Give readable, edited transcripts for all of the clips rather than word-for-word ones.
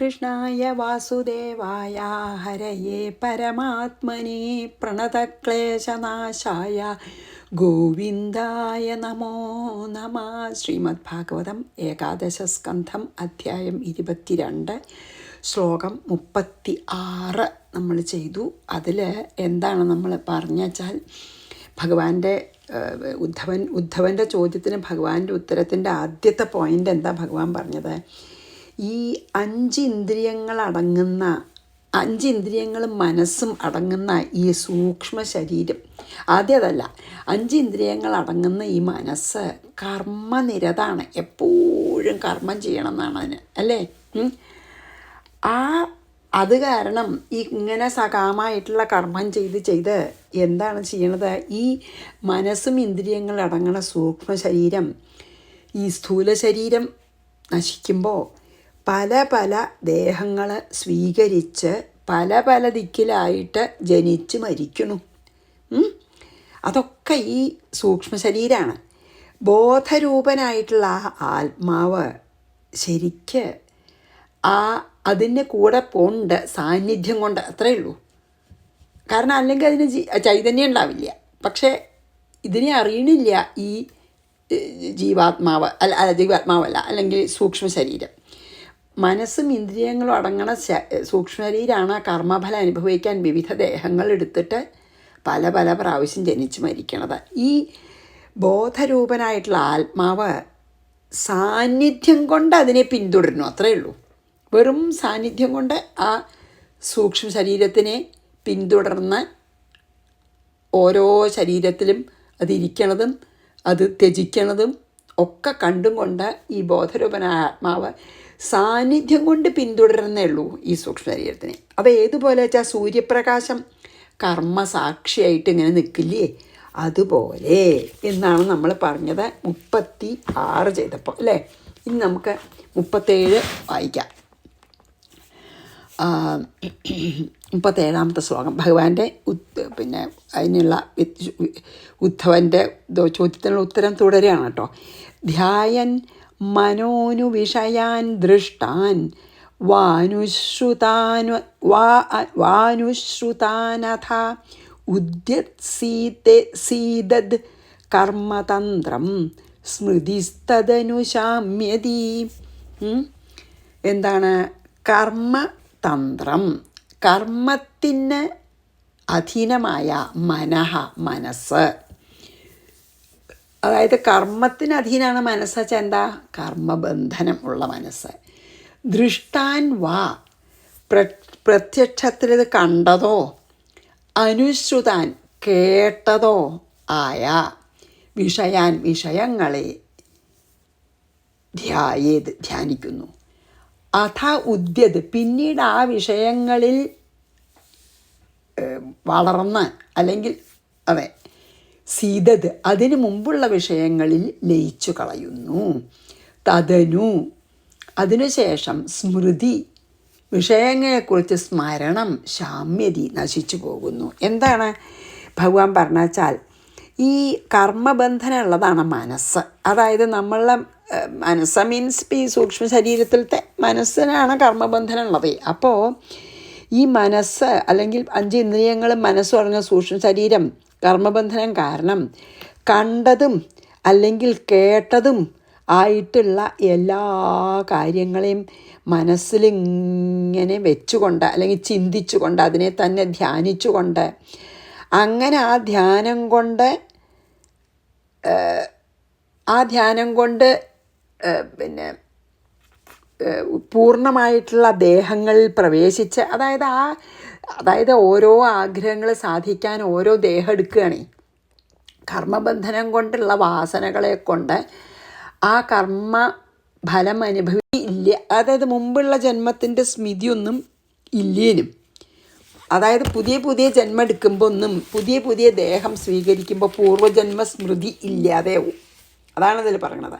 കൃഷ്ണായ വാസുദേവായ ഹരയേ പരമാത്മനെ പ്രണതക്ലേശനാശായ ഗോവിന്ദായ നമോ നമ. ശ്രീമദ് ഭാഗവതം ഏകാദശസ്കന്ധം അധ്യായം 22 ശ്ലോകം 36 നമ്മൾ ചെയ്തു. അതിൽ എന്താണ് നമ്മൾ പറഞ്ഞാൽ ഭഗവാന്റെ ഉദ്ധവൻ്റെ ചോദ്യത്തിന് ഭഗവാന്റെ ഉത്തരത്തിൻ്റെ ആദ്യത്തെ പോയിൻ്റ് എന്താ ഭഗവാൻ പറഞ്ഞത്? ഈ 5 ഇന്ദ്രിയങ്ങളും മനസ്സും അടങ്ങുന്ന ഈ സൂക്ഷ്മ ശരീരം, അതല്ല 5 ഇന്ദ്രിയങ്ങൾ അടങ്ങുന്ന ഈ മനസ്സ് കർമ്മനിരതാണ്, എപ്പോഴും കർമ്മം ചെയ്യണം എന്നാണ് അതിന്, അല്ലേ? അത് കാരണം ഇങ്ങനെ സകാമായിട്ടുള്ള കർമ്മം ചെയ്ത് എന്താണ് ചെയ്യണത്? ഈ മനസ്സും ഇന്ദ്രിയങ്ങളും അടങ്ങുന്ന സൂക്ഷ്മ ശരീരം, ഈ സ്ഥൂല ശരീരം നശിക്കുമ്പോൾ പല പല ദേഹങ്ങൾ സ്വീകരിച്ച് പല ദിക്കിലായിട്ട് ജനിച്ച് മരിക്കണു. അതൊക്കെ ഈ സൂക്ഷ്മ ശരീരമാണ്. ബോധരൂപനായിട്ടുള്ള ആ ആത്മാവ് ശരിക്ക് അതിൻ്റെ കൂടെ പോണ്ട്, സാന്നിധ്യം കൊണ്ട്, അത്രയേ ഉള്ളൂ. കാരണം അല്ലെങ്കിൽ അതിന് ചൈതന്യം ഉണ്ടാവില്ല. പക്ഷേ ഇതിനെ അറിയണില്ല ഈ ജീവാത്മാവല്ല അല്ലെങ്കിൽ സൂക്ഷ്മ ശരീരം. മനസ്സും ഇന്ദ്രിയങ്ങളും അടങ്ങണ സൂക്ഷ്മ ശരീരമാണ് കർമ്മഫലം അനുഭവിക്കാൻ വിവിധ ദേഹങ്ങൾ എടുത്തിട്ട് പല പ്രാവശ്യം ജനിച്ച് മരിക്കണത്. ഈ ബോധരൂപനായിട്ടുള്ള ആത്മാവ് സാന്നിധ്യം കൊണ്ട് അതിനെ പിന്തുടരുന്നു, അത്രയേ ഉള്ളൂ. വെറും സാന്നിധ്യം കൊണ്ട് ആ സൂക്ഷ്മ ശരീരത്തിനെ പിന്തുടർന്ന് ഓരോ ശരീരത്തിലും അതിരിക്കണതും അത് ത്യജിക്കണതും ഒക്കെ കണ്ടും കൊണ്ട് ഈ ബോധരൂപനായ ആത്മാവ് സാന്നിധ്യം കൊണ്ട് പിന്തുടരുന്നേ ഉള്ളൂ ഈ സൂക്ഷ്മ ശരീരത്തിനെ. അപ്പോൾ ഏതുപോലെ വെച്ചാൽ സൂര്യപ്രകാശം കർമ്മസാക്ഷിയായിട്ട് ഇങ്ങനെ നിൽക്കില്ലേ, അതുപോലെ എന്നാണ് നമ്മൾ പറഞ്ഞത് 36 ചെയ്തപ്പോൾ, അല്ലേ? ഇനി നമുക്ക് 37 വായിക്കാം. 37ാമത്തെ ശ്ലോകം ഭഗവാന്റെ അതിനുള്ള ഉദ്ധവൻ്റെ ചോദ്യത്തിനുള്ള ഉത്തരം തുടരുകയാണ് കേട്ടോ. ധ്യായൻ മനോനു വിഷയാൻ ദൃഷ്ടാൻ വാനുശ്രുതാനഥ ഉദ്യത്സീതദ് കർമ്മതന്ത്രം സ്മൃതിസ്തദനുശാമ്യതി. എന്താണ് കർമ്മതന്ത്രം? കർമ്മത്തിന് അധീനമായ മനസ്സ്, അതായത് കർമ്മത്തിന് അധീനമാണ് മനസ്സ് വെച്ചാൽ എന്താ? കർമ്മബന്ധനം ഉള്ള മനസ്സ്. ദൃഷ്ടാൻ വാ, പ്രത്യക്ഷത്തിൽ ഇത് കണ്ടതോ, അനുശ്രുതാൻ കേട്ടതോ ആയ വിഷയങ്ങളെ ധ്യാനിക്കുന്നു. അഥ ഉദ്യത്, പിന്നീട് ആ വിഷയങ്ങളിൽ വളർന്ന്, അല്ലെങ്കിൽ അതെ സീതത്, അതിനു മുമ്പുള്ള വിഷയങ്ങളിൽ ലയിച്ചു കളയുന്നു. തദനു, അതിനുശേഷം സ്മൃതി, വിഷയങ്ങളെക്കുറിച്ച് സ്മരണം, ശാമ്യതി, നശിച്ചു പോകുന്നു. എന്താണ് ഭഗവാൻ പറഞ്ഞാൽ ഈ കർമ്മബന്ധനം ഉള്ളതാണ് മനസ്സ്. അതായത് നമ്മളുടെ മനസ്സ് മീൻസ് ഈ സൂക്ഷ്മ ശരീരത്തിലത്തെ മനസ്സിനാണ് കർമ്മബന്ധനം ഉള്ളത്. അപ്പോൾ ഈ മനസ്സ് അല്ലെങ്കിൽ 5 ഇന്ദ്രിയങ്ങളും മനസ്സ് പറഞ്ഞ സൂക്ഷ്മ ശരീരം കർമ്മബന്ധനം കാരണം കണ്ടതും അല്ലെങ്കിൽ കേട്ടതും ആയിട്ടുള്ള എല്ലാ കാര്യങ്ങളെയും മനസ്സിലിങ്ങനെ വെച്ചുകൊണ്ട് അല്ലെങ്കിൽ ചിന്തിച്ചുകൊണ്ട് അതിനെ തന്നെ ധ്യാനിച്ചുകൊണ്ട്, അങ്ങനെ ആ ധ്യാനം കൊണ്ട് പൂർണ്ണമായിട്ടുള്ള ദേഹങ്ങളിൽ പ്രവേശിച്ച്, അതായത് ഓരോ ആഗ്രഹങ്ങൾ സാധിക്കാൻ ഓരോ ദേഹം എടുക്കുകയാണ്. കർമ്മബന്ധനം കൊണ്ടുള്ള വാസനകളെ കൊണ്ട് ആ കർമ്മ ഫലം അനുഭവിക്കില്ല. അതായത് മുമ്പുള്ള ജന്മത്തിൻ്റെ സ്മൃതിയൊന്നും ഇല്ലേനും, അതായത് പുതിയ ജന്മം എടുക്കുമ്പോൾ ഒന്നും പുതിയ ദേഹം സ്വീകരിക്കുമ്പോൾ പൂർവ്വജന്മ സ്മൃതി ഇല്ലാതെയാവും. അതാണതിൽ പറയണത്.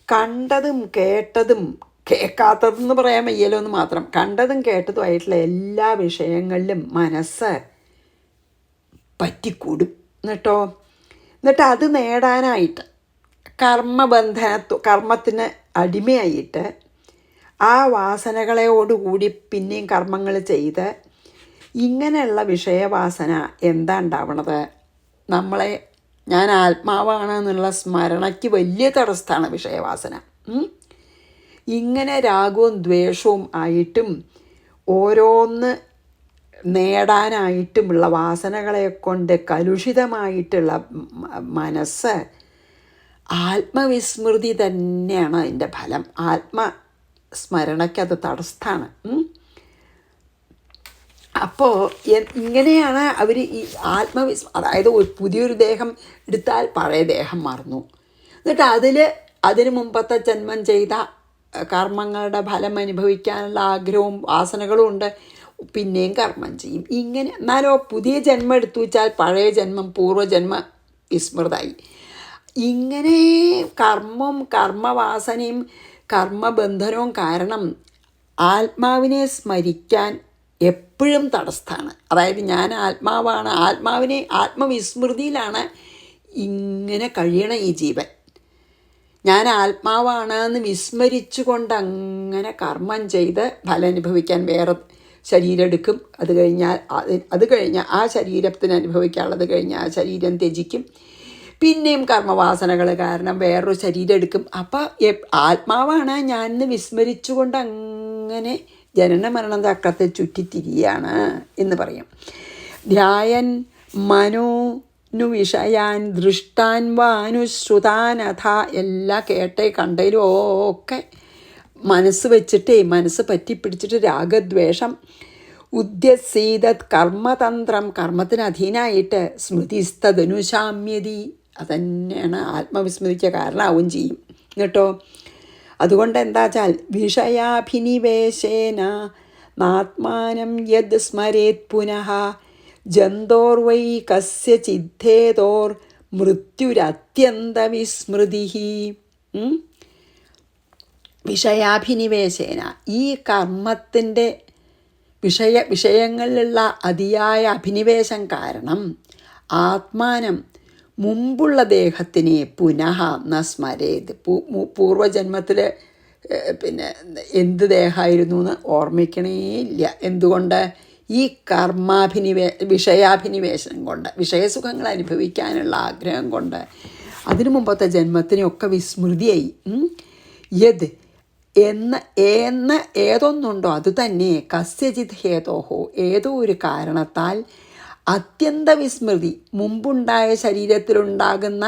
കണ്ടതും കേട്ടതും കേൾക്കാത്തതെന്ന് പറയാൻ വയ്യല്ലോ എന്ന് മാത്രം, കണ്ടതും കേട്ടതുമായിട്ടുള്ള എല്ലാ വിഷയങ്ങളിലും മനസ്സ് പറ്റിക്കൂടും എന്നിട്ട് അത് നേടാനായിട്ട് കർമ്മത്തിന് അടിമയായിട്ട് ആ വാസനകളോടുകൂടി പിന്നെയും കർമ്മങ്ങൾ ചെയ്ത് ഇങ്ങനെയുള്ള വിഷയവാസന എന്താ ഉണ്ടാവണത്? നമ്മളെ ഞാൻ ആത്മാവാണ് എന്നുള്ള സ്മരണയ്ക്ക് വലിയ തടസ്സമാണ് വിഷയവാസന. ഇങ്ങനെ രാഗവും ദ്വേഷവും ആയിട്ടും ഓരോന്ന് നേടാനായിട്ടുമുള്ള വാസനകളെ കൊണ്ട് കലുഷിതമായിട്ടുള്ള മനസ്സ് ആത്മവിസ്മൃതി തന്നെയാണ് അതിൻ്റെ ഫലം. ആത്മസ്മരണയ്ക്കത് തടസ്സമാണ്. അപ്പോൾ ഇങ്ങനെയാണ് അവർ ഈ അതായത് പുതിയൊരു ദേഹം എടുത്താൽ പഴയ ദേഹം മറന്നു, എന്നിട്ട് അതിന് മുമ്പത്തെ ജന്മം ചെയ്ത കർമ്മങ്ങളുടെ ഫലം അനുഭവിക്കാനുള്ള ആഗ്രഹവും വാസനകളും ഉണ്ട്, പിന്നെയും കർമ്മം ചെയ്യും. ഇങ്ങനെ എന്നാലോ പുതിയ ജന്മം എടുത്തു വെച്ചാൽ പഴയ ജന്മം പൂർവ്വജന്മ വിസ്മൃതമായി. ഇങ്ങനെ കർമ്മവാസനയും കർമ്മബന്ധനവും കാരണം ആത്മാവിനെ സ്മരിക്കാൻ എപ്പോഴും തടസ്സമാണ്. അതായത് ഞാൻ ആത്മാവാണ്, ആത്മവിസ്മൃതിയിലാണ് ഇങ്ങനെ കഴിയണ ഈ ജീവൻ. ഞാൻ ആത്മാവാണ് എന്ന് വിസ്മരിച്ചു കൊണ്ട് അങ്ങനെ കർമ്മം ചെയ്ത് ഫലം അനുഭവിക്കാൻ വേറെ ശരീരം എടുക്കും. അത് കഴിഞ്ഞാൽ ആ ശരീരത്തിന് അനുഭവിക്കാനുള്ളത് കഴിഞ്ഞാൽ ആ ശരീരം ത്യജിക്കും. പിന്നെയും കർമ്മവാസനകൾ കാരണം വേറൊരു ശരീരം എടുക്കും. അപ്പം ആത്മാവാണ് ഞാൻ എന്ന് വിസ്മരിച്ചു കൊണ്ട് അങ്ങനെ ജനന മരണം ചക്രത്തെ ചുറ്റിത്തിരിയാണ് എന്ന് പറയും. ധ്യായൻ മനോനു വിഷയാൻ ദൃഷ്ടാൻ വാനുശ്രുതാനഥ, എല്ലാം കേട്ടേ കണ്ടതിലും ഒക്കെ മനസ്സ് വെച്ചിട്ടേ മനസ്സ് പറ്റിപ്പിടിച്ചിട്ട് രാഗദ്വേഷം ഉദ്യസീതത് കർമ്മതന്ത്രം, കർമ്മത്തിന് അധീനായിട്ട് സ്മൃതിസ്തനുശാമ്യതി, അതന്നെയാണ് ആത്മവിസ്മൃതിക്ക് കാരണമാവും ചെയ്യും കേട്ടോ. അതുകൊണ്ട് എന്താ വെച്ചാൽ വിഷയാഭിനിവേശേന നാത്മാനം യദ് സ്മരേത് പുനഃ ജന്തോർവൈ കസ്യ ചിദ്ധേതോർ മൃത്യുരത്യന്തവിസ്മൃതി. വിഷയാഭിനിവേശേന, ഈ കർമ്മത്തിൻ്റെ വിഷയങ്ങളിലുള്ള അതിയായ അഭിനിവേശം കാരണം ആത്മാനം മുമ്പുള്ള ദേഹത്തിനെ പുനഃ ന സ്മരേത്, പൂർവ്വജന്മത്തിൽ എന്ത് ദേഹമായിരുന്നു എന്ന് ഓർമ്മിക്കണേ ഇല്ല. എന്തുകൊണ്ട്? ഈ വിഷയാഭിനിവേശം കൊണ്ട്, വിഷയസുഖങ്ങൾ അനുഭവിക്കാനുള്ള ആഗ്രഹം കൊണ്ട് അതിനു മുമ്പത്തെ ജന്മത്തിനെയൊക്കെ വിസ്മൃതിയായി. യദ് ഏതൊന്നുണ്ടോ അത് തന്നെ കസ്യചിത് ഹേതോഹോ, ഏതോ ഒരു കാരണത്താൽ അത്യന്ത വിസ്മൃതി, മുമ്പുണ്ടായ ശരീരത്തിലുണ്ടാകുന്ന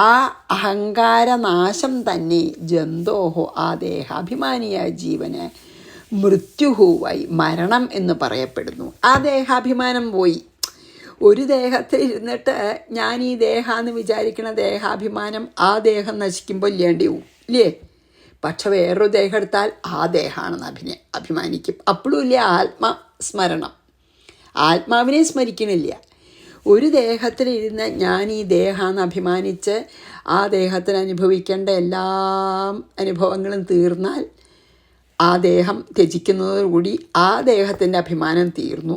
ആ അഹങ്കാരനാശം തന്നെ ജന്തോഹോ, ആ ദേഹാഭിമാനിയായ ജീവന് മൃത്യുഹുവായി, മരണം എന്ന് പറയപ്പെടുന്നു. ആ ദേഹാഭിമാനം പോയി. ഒരു ദേഹത്തിൽ ഇരുന്നിട്ട് ഞാൻ ഈ ദേഹാന്ന് വിചാരിക്കുന്ന ദേഹാഭിമാനം ആ ദേഹം നശിക്കുമ്പോൾ ഇല്ലേണ്ടി പോവും ഇല്ലേ? പക്ഷെ വേറൊരു ദേഹം എടുത്താൽ ആ ദേഹമാണെന്ന് അഭിമാനിക്കും. അപ്പോഴും ഇല്ല ആത്മസ്മരണം, ആത്മാവിനെ സ്മരിക്കണില്ല. ഒരു ദേഹത്തിലിരുന്ന് ഞാൻ ഈ ദേഹമെന്ന് അഭിമാനിച്ച് ആ ദേഹത്തിന് അനുഭവിക്കേണ്ട എല്ലാ അനുഭവങ്ങളും തീർന്നാൽ ആ ദേഹം ത്യജിക്കുന്നതോടുകൂടി ആ ദേഹത്തിൻ്റെ അഭിമാനം തീർന്നു.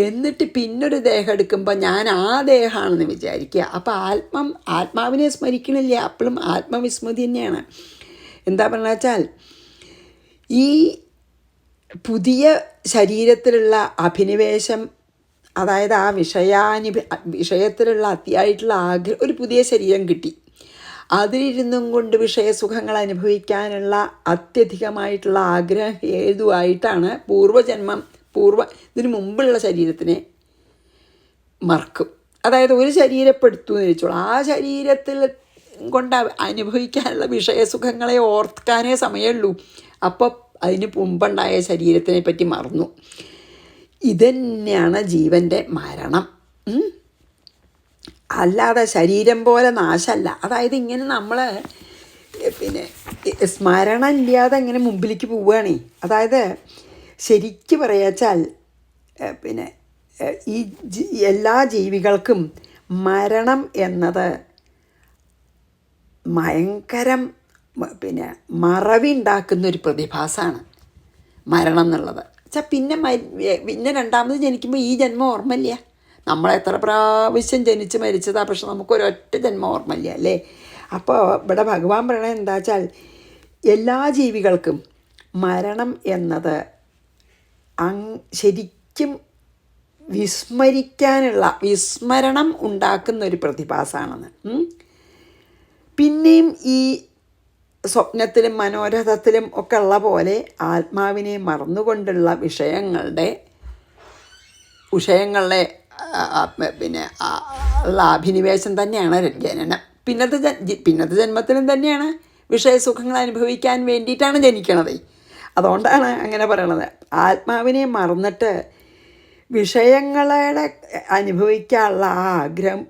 എന്നിട്ട് പിന്നൊരു ദേഹം എടുക്കുമ്പോൾ ഞാൻ ആ ദേഹമാണെന്ന് വിചാരിക്കുക. അപ്പോൾ ആത്മാവിനെ സ്മരിക്കണില്ല, അപ്പോഴും ആത്മവിസ്മൃതി തന്നെയാണ്. എന്താ പറഞ്ഞ വെച്ചാൽ ഈ പുതിയ ശരീരത്തിലുള്ള അഭിനിവേശം, അതായത് ആ വിഷയത്തിലുള്ള അതിയായിട്ടുള്ള ആഗ്രഹം, ഒരു പുതിയ ശരീരം കിട്ടി, അതിലിരുന്നും കൊണ്ട് വിഷയസുഖങ്ങൾ അനുഭവിക്കാനുള്ള അത്യധികമായിട്ടുള്ള ആഗ്രഹം ഹേതുവായിട്ടാണ് ഇതിനു മുമ്പുള്ള ശരീരത്തിനെ മറക്കും. അതായത് ഒരു ശരീരപ്പെടുത്തു എന്ന് വെച്ചോളൂ, ആ ശരീരത്തിൽ കൊണ്ട് അനുഭവിക്കാനുള്ള വിഷയസുഖങ്ങളെ ഓർക്കാനേ സമയമുള്ളൂ. അപ്പോൾ അതിന് മുമ്പുണ്ടായ ശരീരത്തിനെ പറ്റി മറന്നു. ഇതന്നെയാണ് ജീവൻ്റെ മരണം. അല്ലാതെ ശരീരം പോലെ നാശമല്ല. അതായത് ഇങ്ങനെ നമ്മൾ സ്മരണ ഇല്ലാതെ ഇങ്ങനെ മുമ്പിലേക്ക് പോവുകയാണേ. അതായത് ശരിക്ക് പറയാച്ചാൽ ഈ എല്ലാ ജീവികൾക്കും മരണം എന്നത് ഭയങ്കരം മറവിയുണ്ടാക്കുന്നൊരു പ്രതിഭാസമാണ് മരണം എന്നുള്ളത്. വെച്ചാൽ പിന്നെ രണ്ടാമത് ജനിക്കുമ്പോൾ ഈ ജന്മം ഓർമ്മയില്ല. നമ്മളെത്ര പ്രാവശ്യം ജനിച്ച് മരിച്ചതാണ്, പക്ഷെ നമുക്കൊരൊറ്റ ജന്മം ഓർമ്മയില്ല അല്ലേ? അപ്പോൾ ഇവിടെ ഭഗവാൻ പറയണത് എന്താ വെച്ചാൽ എല്ലാ ജീവികൾക്കും മരണം എന്നത് ശരിക്കും വിസ്മരണം ഉണ്ടാക്കുന്നൊരു പ്രതിഭാസമാണെന്ന്. പിന്നെയും ഈ സ്വപ്നത്തിലും മനോരഥത്തിലും ഒക്കെ ഉള്ള പോലെ ആത്മാവിനെ മറന്നുകൊണ്ടുള്ള വിഷയങ്ങളുടെ പിന്നെ ഉള്ള അഭിനിവേശം തന്നെയാണ് ജനനം. പിന്നത്തെ ജന്മത്തിലും തന്നെയാണ് വിഷയസുഖങ്ങൾ അനുഭവിക്കാൻ വേണ്ടിയിട്ടാണ് ജനിക്കണത്. അതുകൊണ്ടാണ് അങ്ങനെ പറയണത്. ആത്മാവിനെ മറന്നിട്ട് വിഷയങ്ങളെ അനുഭവിക്കാനുള്ള ആ ആഗ്രഹം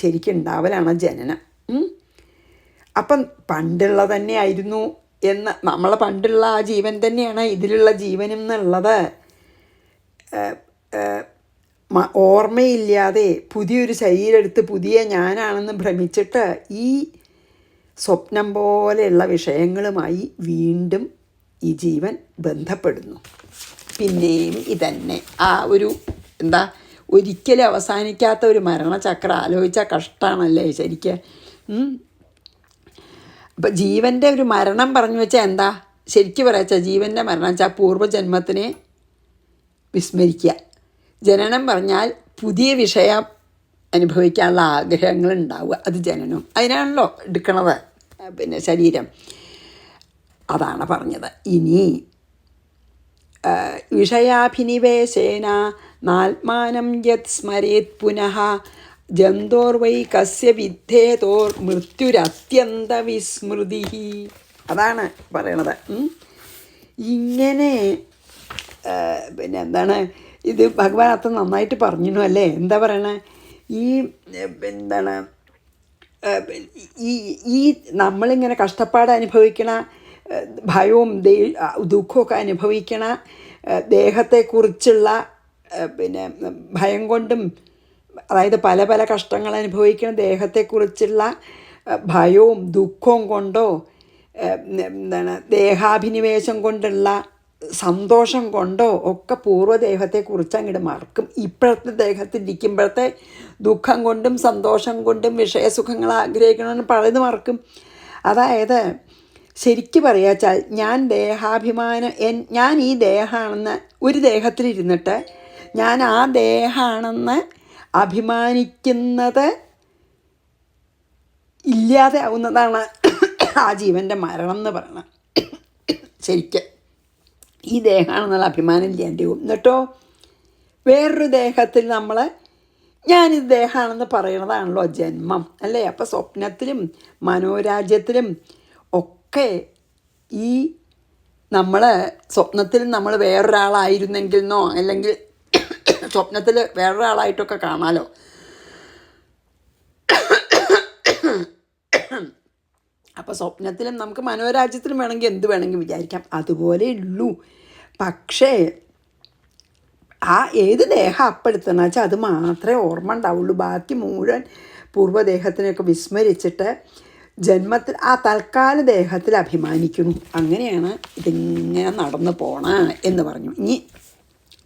ശരിക്കും ഉണ്ടാവലാണ് ജനനം. അപ്പം പണ്ടുള്ള തന്നെയായിരുന്നു എന്ന് നമ്മളെ പണ്ടുള്ള ആ ജീവൻ തന്നെയാണ് ഇതിലുള്ള ജീവനും എന്നുള്ളത് ഓർമ്മയില്ലാതെ പുതിയൊരു ശരീരമെടുത്ത് പുതിയ ഞാനാണെന്ന് ഭ്രമിച്ചിട്ട് ഈ സ്വപ്നം പോലെയുള്ള വിഷയങ്ങളുമായി വീണ്ടും ഈ ജീവൻ ബന്ധപ്പെടുന്നു. പിന്നെയും ഇതന്നെ ആ ഒരു ഒരിക്കലും അവസാനിക്കാത്ത ഒരു മരണചക്രം. ആലോചിച്ചാൽ കഷ്ടമാണല്ലേ ശരിക്കും. അപ്പം ജീവൻ്റെ ഒരു മരണം പറഞ്ഞു വെച്ചാൽ ശരിക്കും പറയാച്ചാൽ ജീവൻ്റെ മരണം വെച്ചാൽ പൂർവ്വജന്മത്തിനെ വിസ്മരിക്കുക. ജനനം പറഞ്ഞാൽ പുതിയ വിഷയം അനുഭവിക്കാനുള്ള ആഗ്രഹങ്ങൾ ഉണ്ടാവുക. അത് ജനനം. അതിനാണല്ലോ എടുക്കണത് പിന്നെ ശരീരം. അതാണ് പറഞ്ഞത്. ഇനി വിഷയാഭിനിവേശേന നാത്മാനം യത് സ്മരേത് പുനഃ ജന്തോർവൈ കസ്യ വിദ്ധേതോർ മൃത്യുരത്യന്ത വിസ്മൃതി. അതാണ് പറയണത്. ഇങ്ങനെ പിന്നെ ഇത് ഭഗവാൻ അത്ര നന്നായിട്ട് പറഞ്ഞു അല്ലേ. എന്താ പറയണേ, ഈ ഈ നമ്മളിങ്ങനെ കഷ്ടപ്പാട് അനുഭവിക്കണ, ഭയവും ദുഃഖമൊക്കെ അനുഭവിക്കണ ദേഹത്തെക്കുറിച്ചുള്ള പിന്നെ ഭയം കൊണ്ടും, അതായത് പല പല കഷ്ടങ്ങൾ അനുഭവിക്കുന്ന ദേഹത്തെക്കുറിച്ചുള്ള ഭയവും ദുഃഖവും കൊണ്ടോ ദേഹാഭിനിവേശം കൊണ്ടുള്ള സന്തോഷം കൊണ്ടോ ഒക്കെ പൂർവ്വദേഹത്തെക്കുറിച്ച് അങ്ങോട്ട് മറക്കും. ഇപ്പോഴത്തെ ദേഹത്തിരിക്കുമ്പോഴത്തെ ദുഃഖം കൊണ്ടും സന്തോഷം കൊണ്ടും വിഷയസുഖങ്ങൾ ആഗ്രഹിക്കണമെന്ന് പലത് മറക്കും. അതായത് ശരിക്കും പറയാച്ചാൽ ഞാൻ ഈ ദേഹമാണെന്ന് ഒരു ദേഹത്തിലിരുന്നിട്ട് ഞാൻ ആ ദേഹമാണെന്ന് അഭിമാനിക്കുന്നത് ഇല്ലാതെ ആവുന്നതാണ് ആ ജീവൻ്റെ മരണം എന്ന് പറയണം. ശരിക്കും ഈ ദേഹമാണെന്നുള്ള അഭിമാനം ഇല്ലാണ്ടാവും. എന്നിട്ടോ വേറൊരു ദേഹത്തിൽ ഞാനിത് ദേഹമാണെന്ന് പറയണതാണല്ലോ ജന്മം അല്ലേ. അപ്പോൾ സ്വപ്നത്തിലും മനോരാജ്യത്തിലും ഒക്കെ ഈ സ്വപ്നത്തിൽ നമ്മൾ വേറൊരാളായിരുന്നെങ്കിൽ എന്നോ അല്ലെങ്കിൽ സ്വപ്നത്തിൽ വേറൊരാളായിട്ടൊക്കെ കാണാമല്ലോ. അപ്പോൾ സ്വപ്നത്തിലും നമുക്ക് മനോരാജ്യത്തിലും വേണമെങ്കിൽ എന്ത് വേണമെങ്കിൽ വിചാരിക്കാം. അതുപോലെ ഉള്ളൂ. പക്ഷേ ആ ഏത് ദേഹം അപ്പെടുത്തണം വെച്ചാൽ അത് മാത്രമേ ഓർമ്മ ഉണ്ടാവുള്ളൂ. ബാക്കി മുഴുവൻ പൂർവ്വദേഹത്തിനെയൊക്കെ വിസ്മരിച്ചിട്ട് ജന്മത്തിൽ ആ തൽക്കാല ദേഹത്തിൽ അഭിമാനിക്കുന്നു. അങ്ങനെയാണ് ഇതിങ്ങനെ നടന്നു പോണ എന്ന് പറഞ്ഞു. ഇനി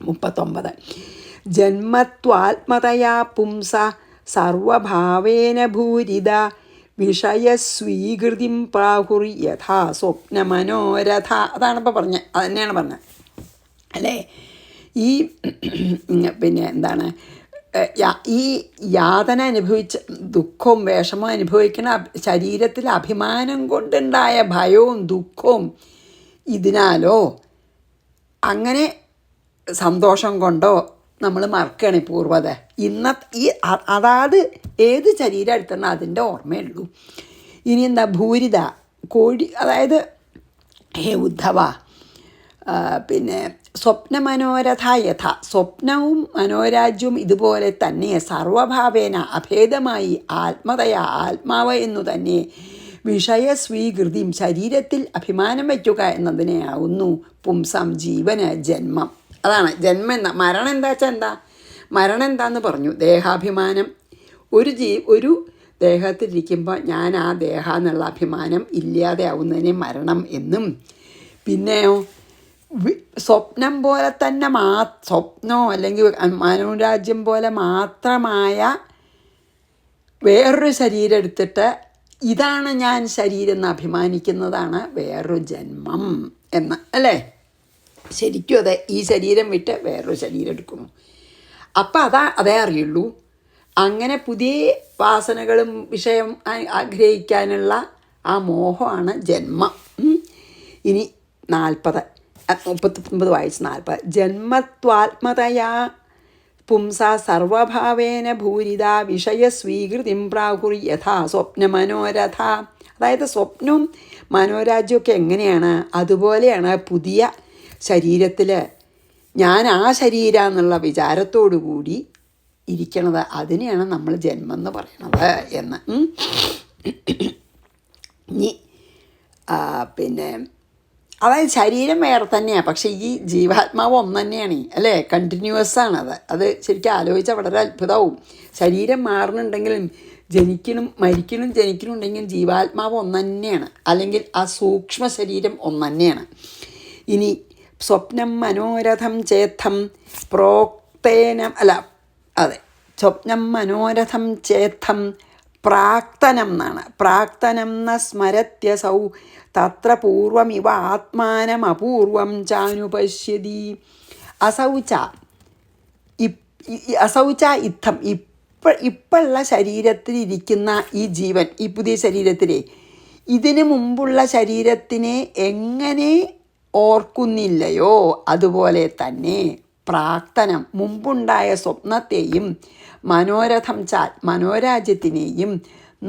39. ജന്മത്വാത്മതയാ പുംസ സർവഭാവേന ഭൂരിത വിഷയസ്വീകൃതിം പ്രാഹുർ യഥാ സ്വപ്നമനോരഥ. അതാണിപ്പോൾ പറഞ്ഞത്. അത് തന്നെയാണ് പറഞ്ഞത് അല്ലേ. ഈ പിന്നെ ഈ യാതന അനുഭവിച്ച ദുഃഖവും വിഷമവും അനുഭവിക്കുന്ന ശരീരത്തിൽ അഭിമാനം കൊണ്ടുണ്ടായ ഭയവും ദുഃഖവും ഇതിനാലോ അങ്ങനെ സന്തോഷം കൊണ്ടോ നമ്മൾ മറക്കുകയാണ് പൂർവ്വത. അതാത് ഏത് ശരീരം എടുത്തണം അതിൻ്റെ ഓർമ്മയുള്ളൂ. ഇനി ഭൂരിത കോഴി, അതായത് ഹേ ഉദ്ധവ, പിന്നെ സ്വപ്നമനോരഥ യഥ, സ്വപ്നവും മനോരാജ്യവും ഇതുപോലെ തന്നെ സർവഭാവേന അഭേദമായി ആത്മാവ് എന്നു തന്നെ വിഷയസ്വീകൃതിയും ശരീരത്തിൽ അഭിമാനം വയ്ക്കുക എന്നതിനെയാവുന്നു പുംസം ജീവന് ജന്മം. അതാണ് ജന്മം. മരണം മരണം എന്താന്ന് പറഞ്ഞു. ദേഹാഭിമാനം. ഒരു ദേഹത്തിലിരിക്കുമ്പോൾ ഞാൻ ആ ദേഹ എന്നുള്ള അഭിമാനം ഇല്ലാതെ ആവുന്നതിനെ മരണം എന്നും, പിന്നെയോ സ്വപ്നം പോലെ തന്നെ സ്വപ്നമോ അല്ലെങ്കിൽ മനോരാജ്യം പോലെ മാത്രമായ വേറൊരു ശരീരം എടുത്തിട്ട് ഇതാണ് ഞാൻ ശരീരം എന്ന് അഭിമാനിക്കുന്നതാണ് വേറൊരു ജന്മം എന്ന്, അല്ലേ? ശരിക്കും അതെ, ഈ ശരീരം വിട്ട് വേറൊരു ശരീരം എടുക്കുന്നു. അപ്പം അതേ അറിയുള്ളൂ. അങ്ങനെ പുതിയ വാസനകളും വിഷയം ആഗ്രഹിക്കാനുള്ള ആ മോഹമാണ് ജന്മം. ഇനി 39 വായിച്ച് 40. ജന്മത്വാത്മതയാ പുംസ സർവഭാവേന ഭൂരിത വിഷയസ്വീകൃതിം പ്രാഹുര്യഥാ സ്വപ്നമനോരഥ. അതായത് സ്വപ്നവും മനോരാജ്യമൊക്കെ എങ്ങനെയാണ്, അതുപോലെയാണ് പുതിയ ശരീരത്തിൽ ഞാൻ ആ ശരീരം എന്നുള്ള വിചാരത്തോടു കൂടി ഇരിക്കണത്. അതിനെയാണ് നമ്മൾ ജന്മം എന്ന് പറയണത് എന്ന്. ഇനി പിന്നെ അതായത് ശരീരം വേറെ തന്നെയാണ്, പക്ഷേ ഈ ജീവാത്മാവ് ഒന്ന് തന്നെയാണ്, അല്ലേ? കണ്ടിന്യൂസ് ആണത്. അത് ശരിക്കും ആലോചിച്ചാൽ വളരെ അത്ഭുതമാവും. ശരീരം മാറുന്നുണ്ടെങ്കിലും ജനിക്കണുണ്ടെങ്കിലും ജീവാത്മാവ് ഒന്ന് തന്നെയാണ്, അല്ലെങ്കിൽ ആ സൂക്ഷ്മ ശരീരം ഒന്ന് തന്നെയാണ്. ഇനി സ്വപ്നം മനോരഥം ചേത്തം പ്രോക്തേനം സ്വപ്നം മനോരഥം ചേത്തം പ്രാക്തനം എന്നാണ്. പ്രാക്തനം ന സ്മരത്യസൗ തത്ര പൂർവമിവ ആത്മാനം അപൂർവം ചാനുപശ്യതി. അസൗച ഇത്തം ഇപ്പോഴുള്ള ശരീരത്തിലിരിക്കുന്ന ഈ ജീവൻ, ഈ പുതിയ ശരീരത്തിലെ ഇതിനു മുമ്പുള്ള ശരീരത്തിനെ എങ്ങനെ ഓർക്കുന്നില്ലയോ അതുപോലെ തന്നെ പ്രാക്തനം മുമ്പുണ്ടായ സ്വപ്നത്തെയും മനോരഥം മനോരാജ്യത്തിനെയും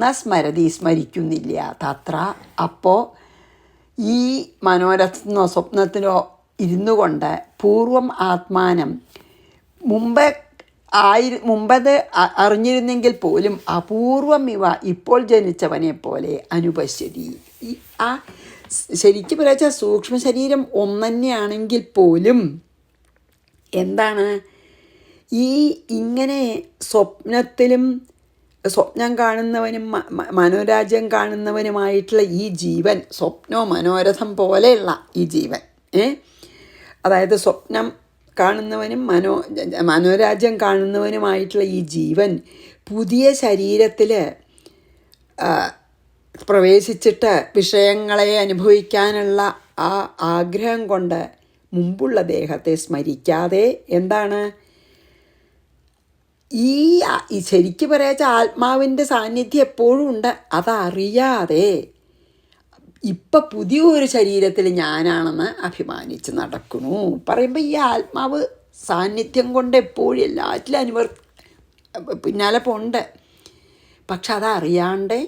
ന സ്മരിക്കുന്നില്ല. തത്ര അപ്പോൾ ഈ മനോരഥത്തിനോ സ്വപ്നത്തിനോ ഇരുന്നു കൊണ്ട് പൂർവം ആത്മാനം മുമ്പത് അറിഞ്ഞിരുന്നെങ്കിൽ പോലും അപൂർവം ഇവ ഇപ്പോൾ ജനിച്ചവനെ പോലെ അനുപശ്യതി. ആ ശരിക്കും പറയാച്ചാൽ സൂക്ഷ്മ ശരീരം ഒന്നുതന്നെയാണെങ്കിൽ പോലും എന്താണ് ഇങ്ങനെ സ്വപ്നം കാണുന്നവനും മനോരാജ്യം കാണുന്നവനുമായിട്ടുള്ള ഈ ജീവൻ, സ്വപ്നോ മനോരഥം പോലെയുള്ള ഈ ജീവൻ, അതായത് സ്വപ്നം കാണുന്നവനും മനോരാജ്യം കാണുന്നവനുമായിട്ടുള്ള ഈ ജീവൻ പുതിയ ശരീരത്തിൽ പ്രവേശിച്ചിട്ട് വിഷയങ്ങളെ അനുഭവിക്കാനുള്ള ആ ആഗ്രഹം കൊണ്ട് മുമ്പുള്ള ദേഹത്തെ സ്മരിക്കാതെ എന്താണ് ഈ ശരിക്കും പറയാച്ച ആത്മാവിൻ്റെ സാന്നിധ്യം എപ്പോഴും ഉണ്ട്, അതറിയാതെ ഇപ്പം പുതിയൊരു ശരീരത്തിൽ ഞാനാണെന്ന് അഭിമാനിച്ച് നടക്കുന്നു. പറയുമ്പോൾ ഈ ആത്മാവ് സാന്നിധ്യം കൊണ്ട് എപ്പോഴും എല്ലാറ്റിലും പിന്നാലെ പോണ്ട്. പക്ഷെ അതറിയാണ്ട്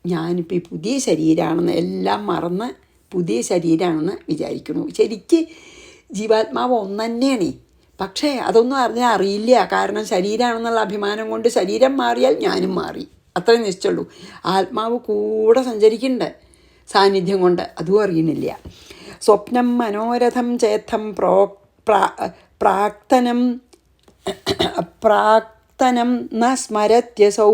ഞാനിപ്പോൾ ഈ പുതിയ ശരീരമാണെന്ന് എല്ലാം മറന്ന് പുതിയ ശരീരമാണെന്ന് വിചാരിക്കുന്നു. ശരിക്ക് ജീവാത്മാവ് ഒന്ന് തന്നെയാണ്, പക്ഷേ അതൊന്നും അറിയില്ല. കാരണം ശരീരമാണെന്നുള്ള അഭിമാനം കൊണ്ട് ശരീരം മാറിയാൽ ഞാനും മാറി, അത്രയും നിശ്ചയുള്ളൂ. ആത്മാവ് കൂടെ സഞ്ചരിക്കുന്നുണ്ട് സാന്നിധ്യം കൊണ്ട്, അതും അറിയണില്ല. സ്വപ്നം മനോരഥം ചേത്തം പ്രാക്തനം ന സ്മരത്യസൗ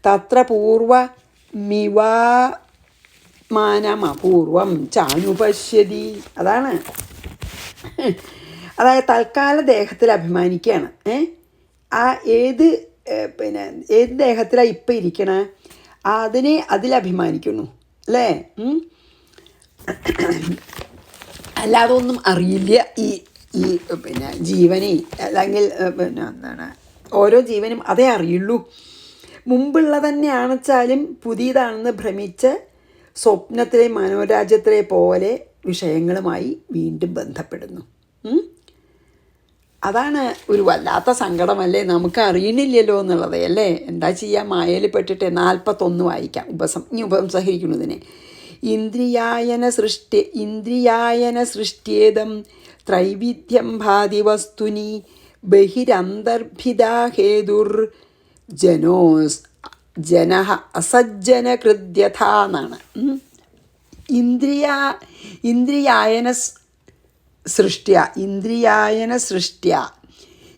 തത്ര പൂർവമിവാത്മാനമപൂർവം ചാനുപശ്യതി. അതായത് തൽക്കാല ദേഹത്തിൽ അഭിമാനിക്കുകയാണ്. ഏത് ദേഹത്തിലാണ് ഇപ്പം ഇരിക്കണേ അതിലഭിമാനിക്കുന്നു, അല്ലേ? അല്ലാതെ ഒന്നും അറിയില്ല ഈ ജീവനെ, അല്ലെങ്കിൽ എന്താണ് ഓരോ ജീവനും അതേ അറിയുള്ളൂ. മുമ്പുള്ള തന്നെയാണെച്ചാലും പുതിയതാണെന്ന് ഭ്രമിച്ച് സ്വപ്നത്തിലെ മനോരാജ്യത്തിലെ പോലെ വിഷയങ്ങളുമായി വീണ്ടും ബന്ധപ്പെടുന്നു. അതാണ് ഒരു വല്ലാത്ത സങ്കടമല്ലേ, നമുക്ക് അറിയണില്ലല്ലോ എന്നുള്ളത്, അല്ലേ? എന്താ ചെയ്യുക, മായയിൽ പെട്ടിട്ട്. 41 വായിക്കാം. ഉപസംഹരിക്കുന്നതിനെ ഇന്ദ്രിയായന സൃഷ്ട്യേദം ത്രൈവിധ്യം ഭാതി വസ്തുനി ബഹിരന്തർഭിതാ ഹേതുർ ജനഃ അസജ്ജനകൃദ്യഥ എന്നാണ്. ഇന്ദ്രിയായന സൃഷ്ട്യ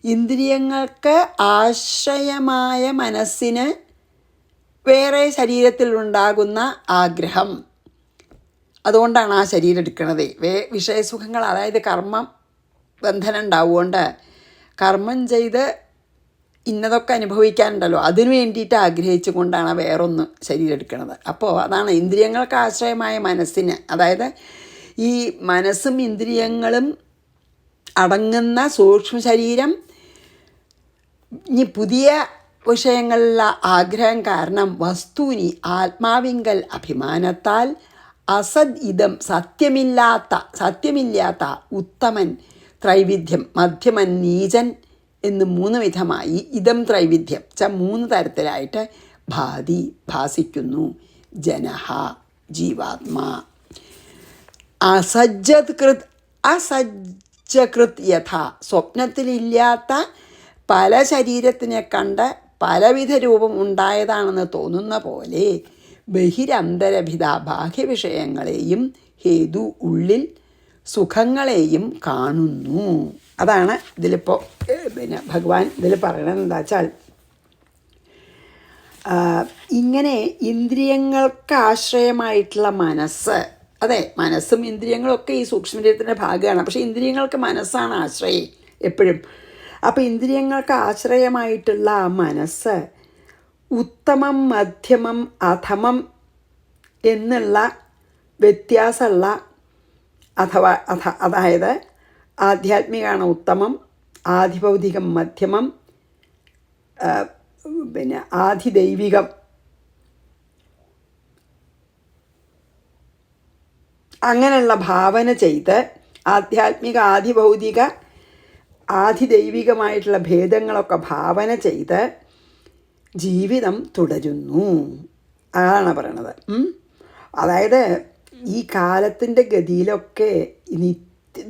ഇന്ദ്രിയങ്ങൾക്ക് ആശ്രയമായ മനസ്സിന് വേറെ ശരീരത്തിലുണ്ടാകുന്ന ആഗ്രഹം, അതുകൊണ്ടാണ് ആ ശരീരം എടുക്കണത്. വിഷയസുഖങ്ങൾ, അതായത് കർമ്മം ബന്ധനം ഉണ്ടാവുകൊണ്ട് കർമ്മം ചെയ്ത് ഇന്നതൊക്കെ അനുഭവിക്കാനുണ്ടല്ലോ, അതിനു വേണ്ടിയിട്ട് ആഗ്രഹിച്ചു കൊണ്ടാണ് വേറൊന്ന് ശരീരം എടുക്കുന്നത്. അപ്പോൾ അതാണ് ഇന്ദ്രിയങ്ങൾക്ക് ആശ്രയമായ മനസ്സിന്, അതായത് ഈ മനസ്സും ഇന്ദ്രിയങ്ങളും അടങ്ങുന്ന സൂക്ഷ്മ ശരീരം ഇനി പുതിയ വിഷയങ്ങളിലുള്ള ആഗ്രഹം കാരണം വസ്തുവിനി ആത്മാവിങ്കൽ അഭിമാനത്താൽ അസദ് ഇതം സത്യമില്ലാത്ത ഉത്തമൻ ത്രൈവിധ്യം മധ്യമൻ നീചൻ എന്ന് 3 വിധമായി ഇതം ത്രൈവിധ്യം 3 തരത്തിലായിട്ട് ഭാസിക്കുന്നു. ജനഹ ജീവാത്മാ അസജ്ജകൃത് യഥ സ്വപ്നത്തിലില്ലാത്ത പല ശരീരത്തിനെ കണ്ട് പലവിധ രൂപം ഉണ്ടായതാണെന്ന് തോന്നുന്ന പോലെ ബഹിരന്തരഭിത ബാഹ്യവിഷയങ്ങളെയും ഹേതു ഉള്ളിൽ സുഖങ്ങളെയും കാണുന്നു. അതാണ് ഇതിലിപ്പോൾ ഭഗവാൻ ഇതിൽ പറയണത്. എന്താ വെച്ചാൽ ഇങ്ങനെ ഇന്ദ്രിയങ്ങൾക്ക് ആശ്രയമായിട്ടുള്ള മനസ്സ്, അതെ, മനസ്സും ഇന്ദ്രിയങ്ങളൊക്കെ ഈ സൂക്ഷ്മശരീരത്തിൻ്റെ ഭാഗമാണ്. പക്ഷേ ഇന്ദ്രിയങ്ങൾക്ക് മനസ്സാണ് ആശ്രയം എപ്പോഴും. അപ്പോൾ ഇന്ദ്രിയങ്ങൾക്ക് ആശ്രയമായിട്ടുള്ള ആ മനസ്സ് ഉത്തമം മധ്യമം അധമം എന്നുള്ള വ്യത്യാസമുള്ള അതായത് ആധ്യാത്മികമാണ് ഉത്തമം, ആധിഭൗതികം മധ്യമം, ആധിദൈവികം അങ്ങനെയുള്ള ഭാവന ചെയ്ത് ആധ്യാത്മിക ആധിഭൗതിക ആധിദൈവികമായിട്ടുള്ള ഭേദങ്ങളൊക്കെ ഭാവന ചെയ്ത് ജീവിതം തുടരുന്നു. അതാണ് പറയണത്. അതായത് ഈ കാലത്തിൻ്റെ ഗതിയിലൊക്കെ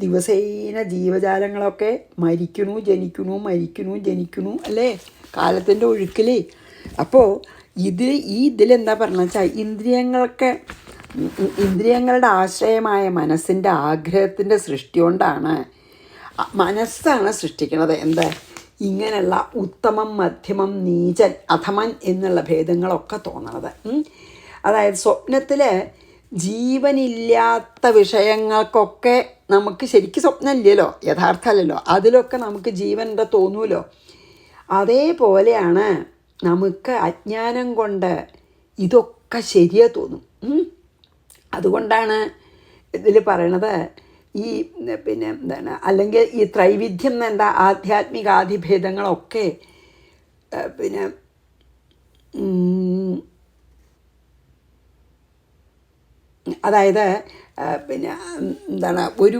ദിവസേന ജീവജാലങ്ങളൊക്കെ മരിക്കണു ജനിക്കണു അല്ലേ, കാലത്തിൻ്റെ ഒഴുക്കിൽ. അപ്പോൾ ഇതിലെന്താ പറഞ്ഞതെന്ന് വെച്ചാൽ ഇന്ദ്രിയങ്ങളുടെ ആശ്രയമായ മനസ്സിൻ്റെ ആഗ്രഹത്തിൻ്റെ സൃഷ്ടി കൊണ്ടാണ് മനസ്സാണ് സൃഷ്ടിക്കുന്നത്. എന്താ ഇങ്ങനെയുള്ള ഉത്തമം മധ്യമം നീചൻ അധമൻ എന്നുള്ള ഭേദങ്ങളൊക്കെ തോന്നണത്. അതായത് സ്വപ്നത്തിൽ ജീവനില്ലാത്ത വിഷയങ്ങൾക്കൊക്കെ നമുക്ക് ശരിക്കും സ്വപ്നമില്ലല്ലോ, യഥാർത്ഥമല്ലല്ലോ, അതിലൊക്കെ നമുക്ക് ജീവൻ്റെ തോന്നൂലോ. അതേപോലെയാണ് നമുക്ക് അജ്ഞാനം കൊണ്ട് ഇതൊക്കെ ശരിയാ തോന്നും. അതുകൊണ്ടാണ് ഇതിൽ പറയണത് ഈ എന്താണ്, അല്ലെങ്കിൽ ഈ ത്രൈവിധ്യം എന്താ, ആധ്യാത്മിക ആധിഭേദങ്ങളൊക്കെ അതായത് എന്താണ് ഒരു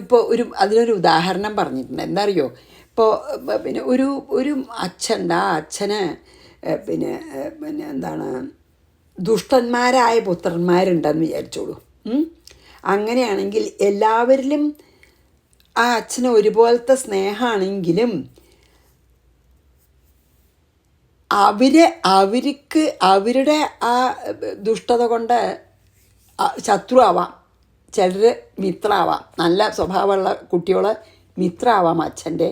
അതിനൊരു ഉദാഹരണം പറഞ്ഞിട്ടുണ്ട്. എന്താ അറിയോ, ഇപ്പോൾ ഒരു അച്ഛൻ്റെ ആ അച്ഛന് എന്താണ് ദുഷ്ടന്മാരായ പുത്രന്മാരുണ്ടെന്ന് വിചാരിച്ചോളൂ. അങ്ങനെയാണെങ്കിൽ എല്ലാവരിലും ആ അച്ഛന് ഒരുപോലത്തെ സ്നേഹമാണെങ്കിലും അവർക്ക് അവരുടെ ആ ദുഷ്ടത കൊണ്ട് ശത്രു ആവാം, ചിലർ മിത്രമാവാം. നല്ല സ്വഭാവമുള്ള കുട്ടികൾ മിത്രമാവാം അച്ഛൻ്റെ,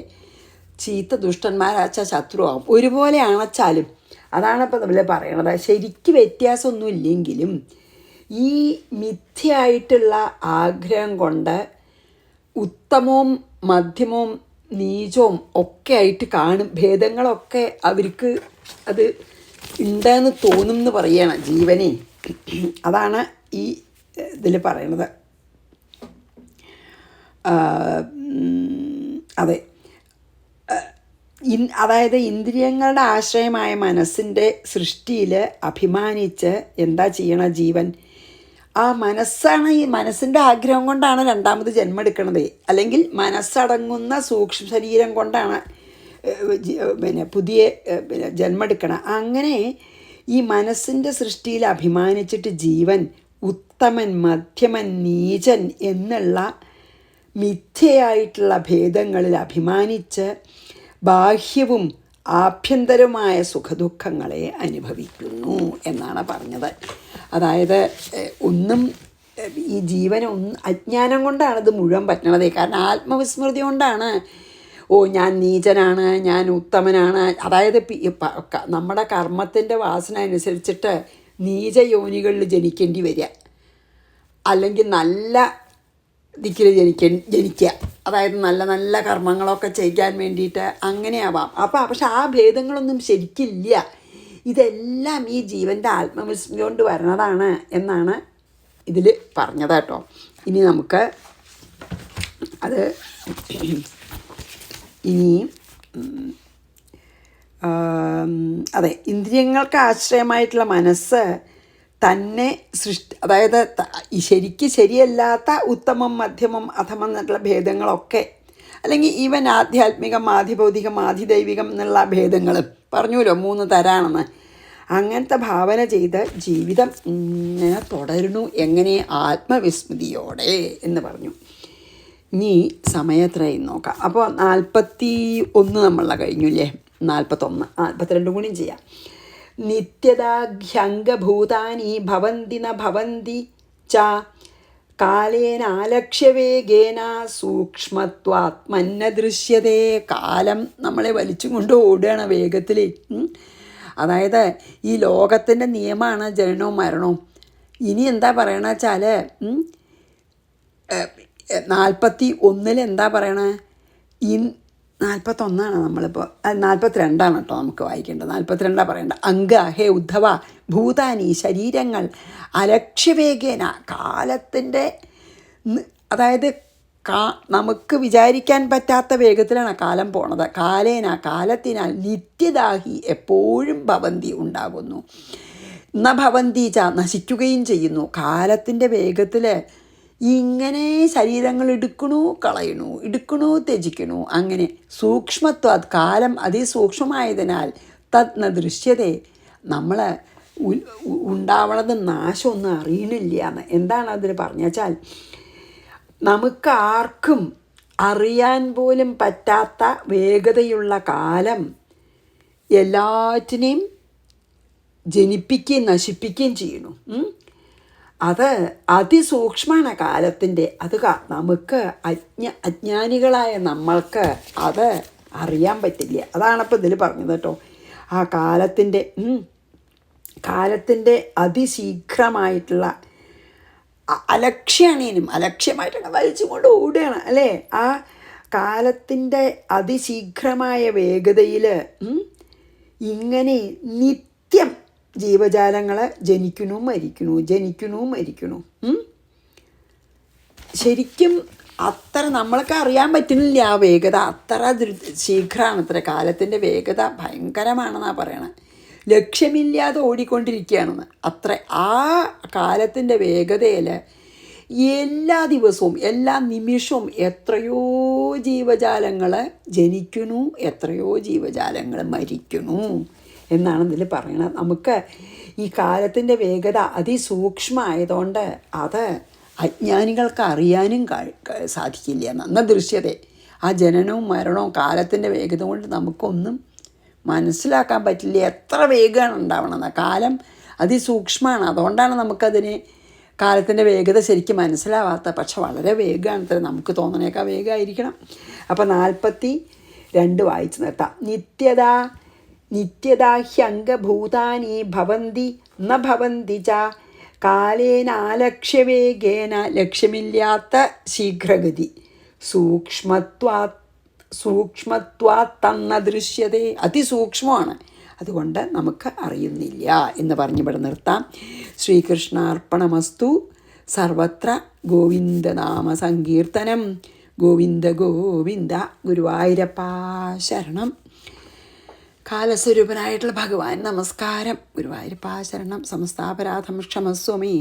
ചീത്ത ദുഷ്ടന്മാരച്ഛ ശത്രു ആവാം. ഒരുപോലെ അണച്ചാലും അതാണ് ഇപ്പോൾ നമ്മൾ പറയണത്. ശരിക്ക് വ്യത്യാസമൊന്നും ഇല്ലെങ്കിലും ഈ മിഥ്യയായിട്ടുള്ള ആഗ്രഹം കൊണ്ട് ഉത്തമവും മധ്യമവും നീചവും ഒക്കെ ആയിട്ട് കാണും. ഭേദങ്ങളൊക്കെ അവർക്ക് അത് ഉണ്ടെന്ന് തോന്നും എന്ന് പറയണം ജീവനെ. അതാണ് ഈ ഇതിൽ പറയണത്. അതെ, അതായത് ഇന്ദ്രിയങ്ങളുടെ ആശ്രയമായ മനസ്സിൻ്റെ സൃഷ്ടിയിൽ അഭിമാനിച്ച് എന്താ ചെയ്യണ ജീവൻ? ആ മനസ്സാണ്, ഈ മനസ്സിൻ്റെ ആഗ്രഹം കൊണ്ടാണ് രണ്ടാമത് ജന്മം എടുക്കണത്. അല്ലെങ്കിൽ മനസ്സടങ്ങുന്ന സൂക്ഷ്മ ശരീരം കൊണ്ടാണ് പുതിയ ജന്മം എടുക്കണം. അങ്ങനെ ഈ മനസ്സിൻ്റെ സൃഷ്ടിയിൽ അഭിമാനിച്ചിട്ട് ജീവൻ ഉത്തമൻ മധ്യമൻ നീചൻ എന്നുള്ള മിഥ്യയായിട്ടുള്ള ഭേദങ്ങളിൽ അഭിമാനിച്ച് ബാഹ്യവും ആഭ്യന്തരവുമായ സുഖദുഃഖങ്ങളെ അനുഭവിക്കുന്നു എന്നാണ് പറഞ്ഞത്. അതായത് ഈ ജീവന് അജ്ഞാനം കൊണ്ടാണ് ഇത് മുഴുവൻ പറ്റണത്. കാരണം ആത്മവിസ്മൃതി കൊണ്ടാണ് ഞാൻ നീചനാണ്, ഞാൻ ഉത്തമനാണ്. അതായത് നമ്മുടെ കർമ്മത്തിൻ്റെ വാസന അനുസരിച്ചിട്ട് നീചയോനികളിൽ ജനിക്കേണ്ടി വരിക, അല്ലെങ്കിൽ നല്ല ദിക്കിൽ ജനിക്കുക, അതായത് നല്ല നല്ല കർമ്മങ്ങളൊക്കെ ചെയ്യാൻ വേണ്ടിയിട്ട് അങ്ങനെയാവാം. പക്ഷെ ആ ഭേദങ്ങളൊന്നും ശരിക്കില്ല. ഇതെല്ലാം ഈ ജീവൻ്റെ ആത്മവിസ്മൃതി കൊണ്ട് വരണതാണ് എന്നാണ് ഇതിൽ പറഞ്ഞത് കേട്ടോ. ഇനി നമുക്ക് അത് അതെ, ഇന്ദ്രിയങ്ങൾക്ക് ആശ്രയമായിട്ടുള്ള മനസ്സ് തന്നെ അതായത് ശരിക്ക് ശരിയല്ലാത്ത ഉത്തമം, മധ്യമം, അധമം എന്നുള്ള ഭേദങ്ങളൊക്കെ, അല്ലെങ്കിൽ ഈവൻ ആധ്യാത്മികം, ആധിഭൗതികം, ആധിദൈവികം എന്നുള്ള ഭേദങ്ങളും പറഞ്ഞുല്ലോ 3 തരാണെന്ന്. അങ്ങനത്തെ ഭാവന ചെയ്ത് ജീവിതം ഇങ്ങനെ തുടരുന്നു. എങ്ങനെ? ആത്മവിസ്മൃതിയോടെ എന്ന് പറഞ്ഞു. ഇനി സമയത്രയും നോക്കാം. അപ്പോൾ 41 നമ്മളുടെ കഴിഞ്ഞില്ലേ, 41, 42 കൂടിയും ചെയ്യാം. നിത്യതാഭ്യംഗഭൂതാനി ഭവന്തി ന ഭവന്തി ച കാലേനാലക്ഷ്യവേഗേന സൂക്ഷ്മത്വാത്മന്ന ദൃശ്യതേ. കാലം നമ്മളെ വലിച്ചും കൊണ്ട് ഓടുകയാണ് വേഗത്തിൽ. അതായത് ഈ ലോകത്തിൻ്റെ നിയമമാണ് ജനനവും മരണവും. ഇനി എന്താ പറയണ വെച്ചാൽ 41 എന്താ പറയണേ? 41 നമ്മളിപ്പോൾ 42 കേട്ടോ നമുക്ക് വായിക്കേണ്ടത്. 42 പറയേണ്ട. അംഗ ഹേ ഉദ്ധവ ഭൂതാനി ശരീരങ്ങൾ അലക്ഷ്യവേഗേന കാലത്തിൻ്റെ, അതായത് നമുക്ക് വിചാരിക്കാൻ പറ്റാത്ത വേഗത്തിലാണ് കാലം പോണത്. കാലേന കാലത്തിനാൽ നിത്യദാഹി എപ്പോഴും ഭവന്തി ഉണ്ടാകുന്നു, ന ഭവന്തി ച നശിക്കുകയും ചെയ്യുന്നു. കാലത്തിൻ്റെ വേഗത്തിൽ ഇങ്ങനെ ശരീരങ്ങൾ എടുക്കണു കളയണു, എടുക്കണു ത്യജിക്കണു. അങ്ങനെ സൂക്ഷ്മത്വ കാലം അതിസൂക്ഷ്മമായതിനാൽ തത് ന ദൃശ്യതേ, നമ്മൾ ഉണ്ടാവണത് നാശമൊന്നും അറിയണില്ല എന്ന്. എന്താണ് അതിൽ പറഞ്ഞു വെച്ചാൽ, നമുക്കാർക്കും അറിയാൻ പോലും പറ്റാത്ത വേഗതയുള്ള കാലം എല്ലാറ്റിനെയും ജനിപ്പിക്കുകയും നശിപ്പിക്കുകയും ചെയ്യണു. അത് അതിസൂക്ഷ്മമാണ് കാലത്തിൻ്റെ. അത് നമുക്ക് അജ്ഞാനികളായ നമ്മൾക്ക് അത് അറിയാൻ പറ്റില്ല. അതാണിപ്പോൾ ഇതിൽ പറഞ്ഞത് കേട്ടോ. ആ കാലത്തിൻ്റെ അതിശീഘ്രമായിട്ടുള്ള അലക്ഷ്യമാണേനും അലക്ഷ്യമായിട്ടൊക്കെ വലിച്ചും കൊണ്ട് ഓടുകയാണ് അല്ലേ. ആ കാലത്തിൻ്റെ അതിശീഘ്രമായ വേഗതയിൽ ഇങ്ങനെ നിത്യം ജീവജാലങ്ങൾ ജനിക്കണു മരിക്കണു. ശരിക്കും അത്ര നമ്മൾക്ക് അറിയാൻ പറ്റുന്നില്ല ആ വേഗത. അത്ര ശീഘ്രമാണ് അത്ര കാലത്തിൻ്റെ വേഗത. ഭയങ്കരമാണെന്നാണ് പറയണത്. ലക്ഷ്യമില്ലാതെ ഓടിക്കൊണ്ടിരിക്കുകയാണെന്ന്. അത്ര ആ കാലത്തിൻ്റെ വേഗതയിൽ എല്ലാ ദിവസവും എല്ലാ നിമിഷവും എത്രയോ ജീവജാലങ്ങൾ ജനിക്കണു, എത്രയോ ജീവജാലങ്ങൾ മരിക്കണു എന്നാണ് ഇതിൽ പറയണത്. നമുക്ക് ഈ കാലത്തിൻ്റെ വേഗത അതിസൂക്ഷ്മമായതുകൊണ്ട് അത് അജ്ഞാനികൾക്ക് അറിയാനും സാധിക്കില്ല. എന്ന ദൃശ്യത ആ ജനനവും മരണവും കാലത്തിൻ്റെ വേഗത കൊണ്ട് നമുക്കൊന്നും മനസ്സിലാക്കാൻ പറ്റില്ല. എത്ര വേഗമാണ് ഉണ്ടാവണമെന്ന്. കാലം അതിസൂക്ഷ്മമാണ്. അതുകൊണ്ടാണ് നമുക്കതിന് കാലത്തിൻ്റെ വേഗത ശരിക്കും മനസ്സിലാവാത്ത. പക്ഷെ വളരെ വേഗമാണ് അത്ര. നമുക്ക് തോന്നണേക്കാൾ വേഗമായിരിക്കണം. അപ്പോൾ 42 വായിച്ച് നിർത്താം. നിത്യദാഹ്യംഗഭൂതാനി ഭവന്തി ന ഭവന്തി ച കാലേനാലക്ഷ്യവേഗേന ലക്ഷ്യമില്ലാത്ത ശീഘ്രഗതി സൂക്ഷ്മത്വാത് തന്ന ദൃശ്യതേ. അതിസൂക്ഷ്മമാണ്, അതുകൊണ്ട് നമുക്ക് അറിയുന്നില്ല എന്ന് പറഞ്ഞിവിടെ നിർത്താം. ശ്രീകൃഷ്ണാർപ്പണമസ്തു. സർവത്ര ഗോവിന്ദനാമ സങ്കീർത്തനം. ഗോവിന്ദ ഗോവിന്ദ. ഗുരുവായൂരപ്പാ ശരണം. കാലസ്വരൂപനായിട്ടുള്ള ഭഗവാൻ നമസ്കാരം. ഗുരുവായൂരപ്പാ ശരണം. സമസ്താപരാധം ക്ഷമസ്വമേ.